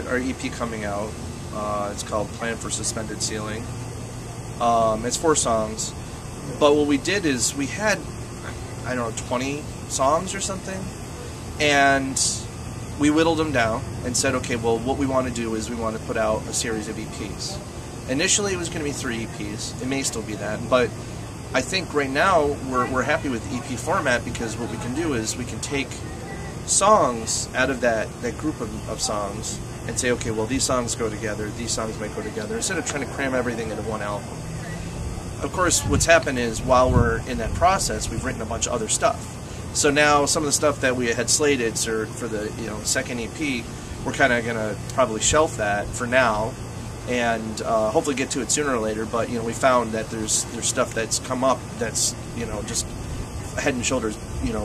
our EP coming out. It's called Plan for Suspended Ceiling. It's 4 songs. But what we did is we had, I don't know, 20 songs or something. And we whittled them down and said, okay, well, what we want to do is we want to put out a series of EPs. Initially, it was going to be 3 EPs. It may still be that. But I think right now we're happy with EP format, because what we can do is we can take songs out of that group of songs and say, okay, well, these songs go together, these songs might go together, instead of trying to cram everything into one album. Of course, what's happened is while we're in that process, we've written a bunch of other stuff. So now some of the stuff that we had slated for the second EP, we're kind of going to probably shelf that for now, and hopefully get to it sooner or later. But we found that there's stuff that's come up that's just head and shoulders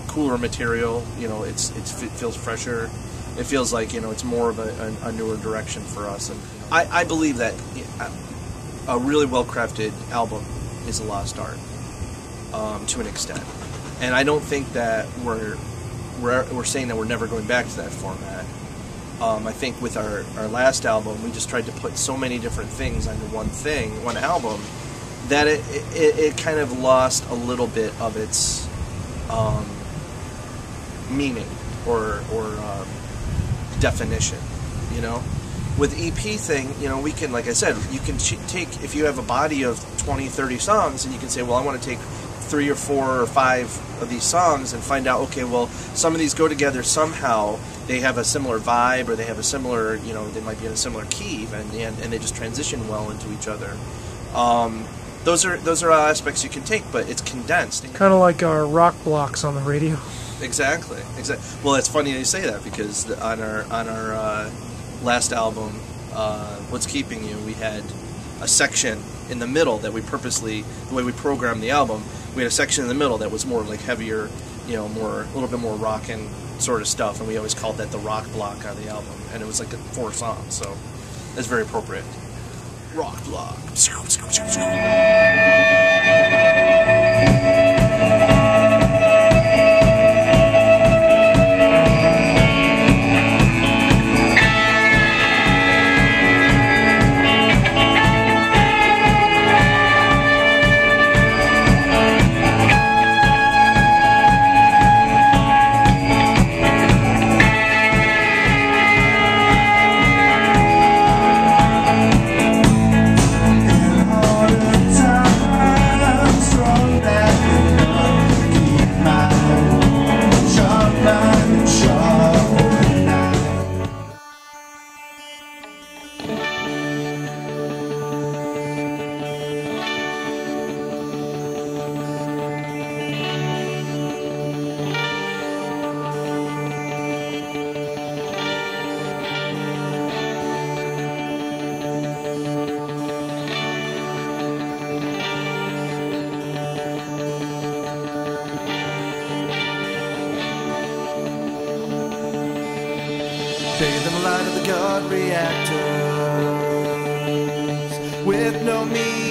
cooler material. It feels fresher. It feels like it's more of a newer direction for us. And I believe that a really well crafted album is a lost art to an extent. And I don't think that we're saying that we're never going back to that format. I think with our last album, we just tried to put so many different things onto one album, that it kind of lost a little bit of its meaning or definition. With the EP thing, we can, like I said, you can take, if you have a body of 20, 30 songs, and you can say, well, I want to take 3 or 4 or 5 of these songs and find out, okay, well, some of these go together somehow. They have a similar vibe, or they have a similar, they might be in a similar key, and they just transition well into each other. Those are all aspects you can take, but it's condensed. Kind of like our rock blocks on the radio. Exactly. Well, it's funny you say that, because on our last album, What's Keeping You, we had a section in the middle that we purposely, the way we programmed the album, we had a section in the middle that was more like heavier, a little bit more rockin' sort of stuff, and we always called that the rock block on the album, and it was like 4 songs, so that's very appropriate. Rock block. Bigger than the light of the God reactors, with no meaning.